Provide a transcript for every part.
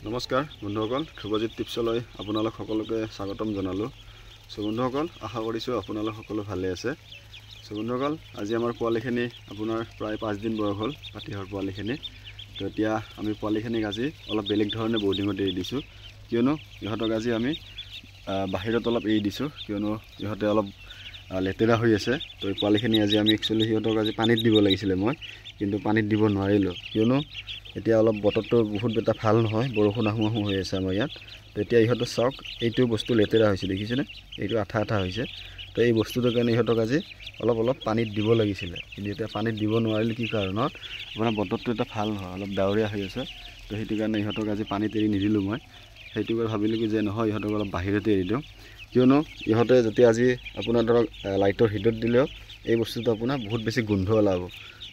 নমস্কাৰ বন্ধুসকল, ধ্ৰুৱজিত টিপছলৈ আপোনালোক সকলোকে স্বাগতম জনালোঁ। বন্ধুসকল, আশা কৰিছোঁ আপোনালোক সকলো ভালে আছে। বন্ধুসকল, আজি আমাৰ পোৱালিখিনি আপোনাৰ প্ৰায় 5 দিন বয়স হ'ল, পাতিহাঁহৰ পোৱালিখিনি। তো এতিয়া আমি পোৱালিখিনিক আজি অলপ বেলেগ ধৰণে বৰ্ডিঙত এৰি দিছোঁ, কিয়নো ইহঁতক আজি আমি বাহিৰত অলপ এৰি দিছোঁ, কিয়নো ইহঁতে অলপ লেতেৰা হৈ আছে। তো এই পোৱালিখিনি আজি আমি একচুৱেলি সিহঁতক আজি পানীত দিব লাগিছিলে, কিন্তু পানীত দিব নোৱাৰিলোঁ, কিয়নো এতিয়া অলপ বতৰটো বহুত এটা ভাল নহয়, বৰষুণ আহোঁ আহোঁ হৈ আছে আমাৰ ইয়াত। তো এতিয়া ইহঁতৰ চাওক, এইটো বস্তু লেতেৰা হৈছে, দেখিছেনে? এইটো আঠা আঠা হৈছে। তো এই বস্তুটোৰ কাৰণে ইহঁতক আজি অলপ পানীত দিব লাগিছিলে, কিন্তু এতিয়া পানীত দিব নোৱাৰিলোঁ। কি কাৰণত? আপোনাৰ বতৰটো এটা ভাল নহয়, অলপ ডাৱৰীয়া হৈ আছে। তো সেইটো কাৰণে ইহঁতক আজি পানীত এৰি নিদিলোঁ মই। সেইটো কাৰণে ভাবিলোঁ কি যে নহয়, ইহঁতক অলপ বাহিৰতে এৰি দিওঁ, কিয়নো ইহঁতে যেতিয়া আজি আপোনাৰ ধৰক লাইটৰ হিটত দিলেও এই বস্তুটো আপোনাৰ বহুত বেছি গোন্ধ ওলাব।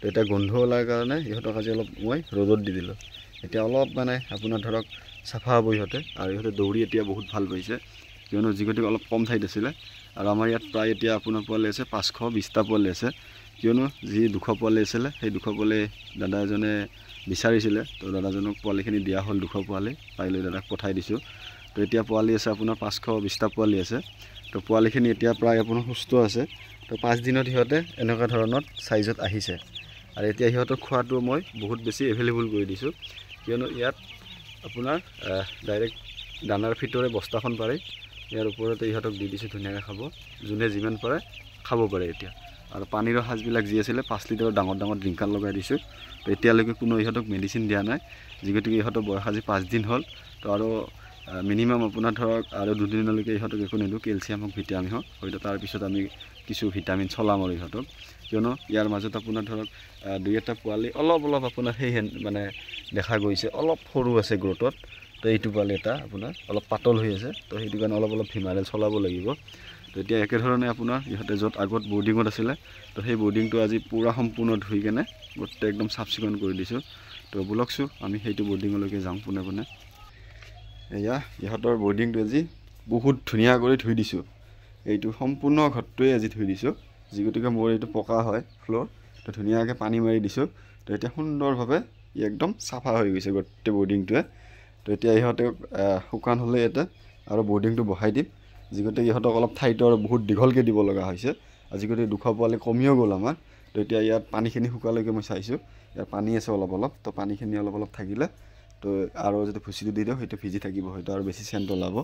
তো এতিয়া গোন্ধ ওলাৰ কাৰণে ইহঁতক আজি অলপ মই ৰ'দত দি দিলোঁ। এতিয়া অলপ আপোনাৰ ধৰক চাফা হ'ব ইহঁতে, আৰু ইহঁতে দৌৰি এতিয়া বহুত ভাল পাইছে, কিয়নো যিগতিকে অলপ কম ঠাইত আছিলে। আৰু আমাৰ ইয়াত প্ৰায় এতিয়া আপোনাৰ পোৱালি আছে 520টা পোৱালি আছে, কিয়নো যি 200 পোৱালি আছিলে সেই 200 পোৱালি দাদা এজনে বিচাৰিছিলে। তো দাদাজনক পোৱালিখিনি দিয়া হ'ল, 200 পোৱালি পাই লৈ দাদাক পঠাই দিছোঁ। তো এতিয়া পোৱালি আছে আপোনাৰ 520টা পোৱালি আছে। তো পোৱালিখিনি এতিয়া প্ৰায় আপোনাৰ সুস্থ আছে। তো 5 দিনত সিহঁতে এনেকুৱা ধৰণৰ চাইজত আহিছে। আৰু এতিয়া সিহঁতক খোৱাটো মই বহুত বেছি এভেইলেবল কৰি দিছোঁ, কিয়নো ইয়াত আপোনাৰ ডাইৰেক্ট দানাৰ ভিতৰে বস্তাখন পাৰি ইয়াৰ ওপৰতে ইহঁতক দি দিছোঁ, ধুনীয়াকৈ খাব, যোনে যিমান পাৰে খাব পাৰে এতিয়া। আৰু পানীৰ সাজবিলাক যি আছিলে 5 লিটাৰৰ ডাঙৰ ডাঙৰ ড্ৰিংকাৰ লগাই দিছোঁ। তো এতিয়ালৈকে কোনো ইহঁতক মেডিচিন দিয়া নাই, যিগতিকে ইহঁতৰ বয়স আজি 5 দিন হ'ল। তো আৰু মিনিমাম আপোনাৰ ধৰক আৰু 2 দিনলৈকে ইহঁতক একো নিদিওঁ, কেলছিয়াম হওক ভিটামিন হওক, হয়তো তাৰপিছত আমি কিছু ভিটামিন চলাম আৰু ইহঁতক, কিয়নো ইয়াৰ মাজত আপোনাৰ ধৰক 2-এটা পোৱালি অলপ আপোনাৰ সেই দেখা গৈছে, অলপ সৰু আছে গ্ৰ'থত। তো এইটো পোৱালি এটা আপোনাৰ অলপ পাতল হৈ আছে, তো সেইটো কাৰণে অলপ ভিমাৰেল চলাব লাগিব। তো এতিয়া একেধৰণে আপোনাৰ ইহঁতে য'ত আগত বৰ্ডিঙত আছিলে, তো সেই বৰ্ডিংটো আজি পূৰা সম্পূৰ্ণ ধুই কেনে গোটেই একদম চাফ চিকুণ কৰি দিছোঁ। তো ব'লকচোন আমি সেইটো বৰ্ডিঙলৈকে যাওঁ পোনে পোনে। এয়া ইহঁতৰ বৰ্ডিংটো আজি বহুত ধুনীয়া কৰি ধুই দিছোঁ, এইটো সম্পূৰ্ণ ঘৰটোৱে আজি ধুই দিছোঁ, যিগতিকে মোৰ এইটো পকা হয় ফ্ল'ৰ। তো ধুনীয়াকৈ পানী মাৰি দিছোঁ। তো এতিয়া সুন্দৰভাৱে একদম চাফা হৈ গৈছে গোটেই বৰ্ডিংটোৱে। তো এতিয়া ইহঁতক শুকান হ'লে ইয়াতে আৰু বৰ্ডিংটো বহাই দিম, যিগতিকে ইহঁতক অলপ ঠাইটো আৰু বহুত দীঘলকৈ দিব লগা হৈছে। আজিকালি 200 পোৱালি কমিও গ'ল আমাৰ। তো এতিয়া ইয়াত পানীখিনি শুকালৈকে মই চাইছোঁ, ইয়াত পানী আছে অলপ। তো পানীখিনি অলপ থাকিলে তো আৰু যদি ভুচিটো দি দিওঁ সেইটো ভিজি থাকিব, হয়তো আৰু বেছি চেণ্ট ওলাব।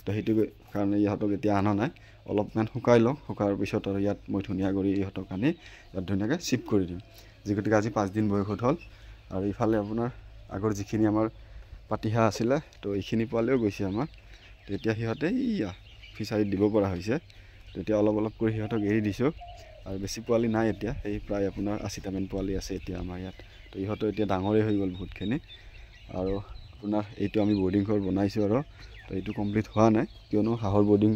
তো সেইটো কাৰণে ইহঁতক এতিয়া অনা নাই, অলপমান শুকাই লওঁ, শুকাৰ পিছত আৰু ইয়াত মই ধুনীয়া কৰি ইহঁতক আনি ইয়াত ধুনীয়াকৈ চিফ্ট কৰি দিম, যিগতিকে আজি 5 দিন বয়সত হ'ল। আৰু ইফালে আপোনাৰ আগৰ যিখিনি আমাৰ পাতিহাঁহ আছিলে, তো এইখিনি পোৱালিও গৈছে আমাৰ। তো এতিয়া সিহঁতে ফিচাৰীত দিব পৰা হৈছে। তো এতিয়া অলপ কৰি সিহঁতক এৰি দিছোঁ, আৰু বেছি পোৱালি নাই এতিয়া, এই প্ৰায় আপোনাৰ 80টামান পোৱালি আছে এতিয়া আমাৰ ইয়াত। তো ইহঁতো এতিয়া ডাঙৰেই হৈ গ'ল বহুতখিনি। আৰু আপোনাৰ এইটো আমি বৰ্ডিং ঘৰ বনাইছোঁ, আৰু তো এইটো কমপ্লিট হোৱা নাই, কিয়নো হাঁহৰ বৰ্ডিং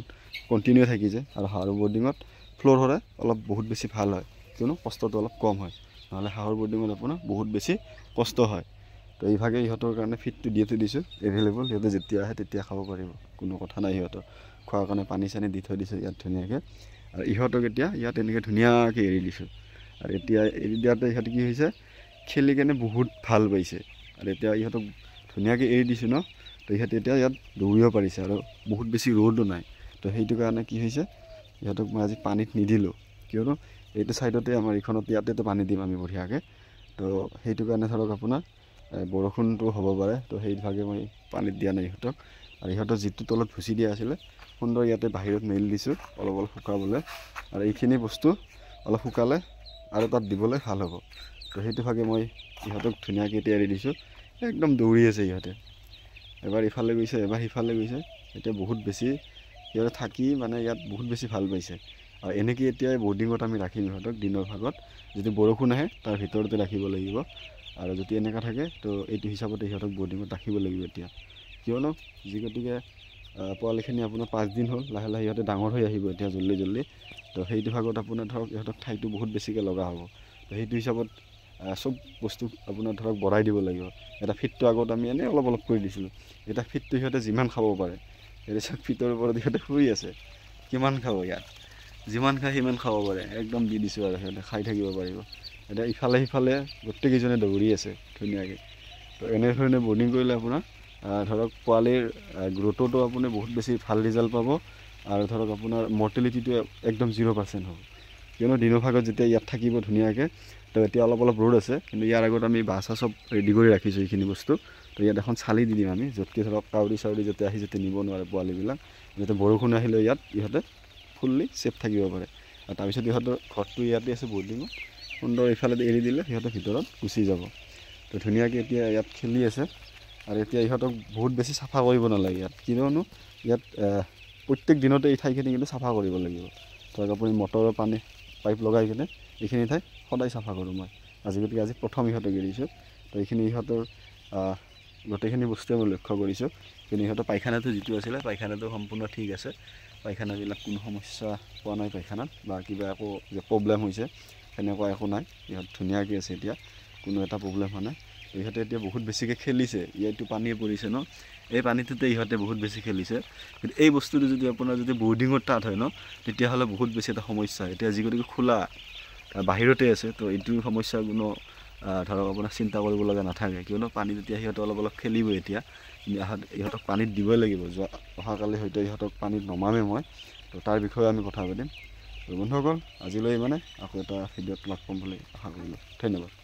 কণ্টিনিউ থাকি যায়, আৰু হাঁহৰ বৰ্ডিঙত ফ্ল'ৰ হ'লে অলপ বহুত বেছি ভাল হয়, কিয়নো কষ্টটো অলপ কম হয়, নহ'লে হাঁহৰ বৰ্ডিঙত আপোনাৰ বহুত বেছি কষ্ট হয়। তো এইভাগে ইহঁতৰ কাৰণে ফিডটো দি থৈ দিছোঁ এভেইলেবল, সিহঁতে যেতিয়া আহে তেতিয়া খাব পাৰিব, কোনো কথা নাই। সিহঁতৰ খোৱাৰ কাৰণে পানী চানী দি থৈ দিছোঁ ইয়াত ধুনীয়াকৈ। আৰু ইহঁতক এতিয়া ইয়াত এনেকৈ ধুনীয়াকৈ এৰি দিছোঁ, আৰু এতিয়া এৰি দিয়াতে ইহঁতে কি হৈছে, খেলি কেনে বহুত ভাল পাইছে। আৰু এতিয়া ইহঁতক ধুনীয়াকৈ এৰি দিছোঁ ন, তো ইহঁতে এতিয়া ইয়াত দৌৰিব পাৰিছে, আৰু বহুত বেছি ৰ'দো নাই। তো সেইটো কাৰণে কি হৈছে, ইহঁতক মই আজি পানীত নিদিলোঁ, কিয়নো এইটো ছাইডতে আমাৰ এইখনত ইয়াতেতো পানী দিম আমি বঢ়িয়াকৈ। তো সেইটো কাৰণে ধৰক আপোনাৰ বৰষুণটো হ'ব পাৰে, তো সেইভাগে মই পানীত দিয়া নাই ইহঁতক। আৰু ইহঁতৰ যিটো তলত ভুচি দিয়া আছিলে সুন্দৰ ইয়াতে বাহিৰত মেলি দিছোঁ অলপ শুকাবলৈ, আৰু এইখিনি বস্তু অলপ শুকালে আৰু তাত দিবলৈ ভাল হ'ব। তো সেইটো ভাগে মই ইহঁতক ধুনীয়াকৈ এতিয়া এৰি দিছোঁ, একদম দৌৰি আছে ইহঁতে, এবাৰ ইফালে গৈছে এবাৰ সিফালে গৈছে। এতিয়া বহুত বেছি সিহঁতে থাকি ইয়াত বহুত বেছি ভাল পাইছে। আৰু এনেকৈ এতিয়া বৰ্ডিঙত আমি ৰাখিম ইহঁতক দিনৰ ভাগত, যদি বৰষুণ আহে তাৰ ভিতৰতে ৰাখিব লাগিব, আৰু যদি এনেকুৱা থাকে তো এইটো হিচাপতে সিহঁতক বৰ্ডিঙত ৰাখিব লাগিব এতিয়া, কিয়নো যিগতিকে পোৱালিখিনি আপোনাৰ 5 দিন হ'ল, লাহে লাহে ইহঁতে ডাঙৰ হৈ আহিব এতিয়া জল্দি। তো সেইটো ভাগত আপোনাৰ ধৰক ইহঁতক ঠাইটো বহুত বেছিকৈ লগা হ'ব। তো সেইটো হিচাপত চব বস্তু আপোনাৰ ধৰক বঢ়াই দিব লাগিব। এটা ফিটটো আগত আমি এনেই অলপ কৰি দিছিলোঁ, এতিয়া ফিটটো সিহঁতে যিমান খাব পাৰে, এতিয়া চব ফিটৰ ওপৰত সিহঁতে শুই আছে, কিমান খাব, ইয়াত যিমান খায় সিমান খাব পাৰে, একদম দি দিছোঁ আৰু সিহঁতে খাই থাকিব পাৰিব। এতিয়া ইফালে সিফালে গোটেইকেইজনে দৌৰি আছে ধুনীয়াকৈ। তো এনেধৰণে বৰ্ডিং কৰিলে আপোনাৰ ধৰক পোৱালিৰ গ্ৰোথতো আপুনি বহুত বেছি ভাল ৰিজাল্ট পাব আৰু ধৰক আপোনাৰ মৰ্টেলিটিটো একদম 0% হ'ব। কিয়নো দিনৰ ভাগত যেতিয়া ইয়াত থাকিব ধুনীয়াকৈ, তো এতিয়া অলপ অলপ ৰ'দ আছে, কিন্তু ইয়াৰ আগত আমি বাঁহ চব ৰেডি কৰি ৰাখিছোঁ এইখিনি বস্তু। তো ইয়াত এখন চালি দি দিম আমি, য'তকৈ ধৰক কাউৰী চাউৰী যাতে আহি যাতে নিব নোৱাৰে পোৱালিবিলাক, যাতে বৰষুণ আহিলেও ইয়াত ইহঁতে ফুল্লি ছেফ থাকিব পাৰে। আৰু তাৰপিছত ইহঁতৰ ঘৰটো ইয়াতে আছে বহুত দিনত, সুন্দৰ ইফালেদি এৰি দিলে সিহঁতে ভিতৰত গুচি যাব। তো ধুনীয়াকৈ এতিয়া ইয়াত খেলি আছে। আৰু এতিয়া ইহঁতক বহুত বেছি চাফা কৰিব নালাগে ইয়াত, কিয়নো ইয়াত প্ৰত্যেক দিনতে এই ঠাইখিনি কিন্তু চাফা কৰিব লাগিব। ধৰক আপুনি মটৰৰ পানী পাইপ লগাই কিনে এইখিনি ঠাই সদায় চাফা কৰোঁ মই। গতিকে আজি প্ৰথম ইহঁতক এৰিছোঁ। তো এইখিনি ইহঁতৰ গোটেইখিনি বস্তুৱে মই লক্ষ্য কৰিছোঁ। কিন্তু ইহঁতৰ পায়খানাটো যিটো আছিলে, পায়খানাটো সম্পূৰ্ণ ঠিক আছে। পায়খানাবিলাক কোনো সমস্যা পোৱা নাই পায়খানাত, বা কিবা একো যে প্ৰব্লেম হৈছে সেনেকুৱা একো নাই। ইহঁত ধুনীয়াকৈ আছে এতিয়া, কোনো এটা প্ৰব্লেম হোৱা নাই। ইহঁতে এতিয়া বহুত বেছিকৈ খেলিছে, ইয়াতো পানী পৰিছে ন, এই পানীটোতে ইহঁতে বহুত বেছি খেলিছে। কিন্তু এই বস্তুটো যদি আপোনাৰ যদি বৰ্ডিঙৰ তাত হয় ন, তেতিয়াহ'লে বহুত বেছি এটা সমস্যা। এতিয়া যিগতিকে খোলা বাহিৰতে আছে, তো এইটো সমস্যা কোনো ধৰক আপোনাৰ চিন্তা কৰিব লগা নাথাকে। কিয়নো পানী যেতিয়া সিহঁতে অলপ অলপ খেলিব এতিয়া, ইহঁতক পানীত দিবই লাগিব। অহাকালি হয়তো ইহঁতক পানীত নমামেই মই, তো তাৰ বিষয়ে আমি কথা পাতিম। বন্ধুসকল আজিলৈ মানে আকৌ এটা ভিডিঅ'ত লগ পাম বুলি আশা কৰিলোঁ। ধন্যবাদ।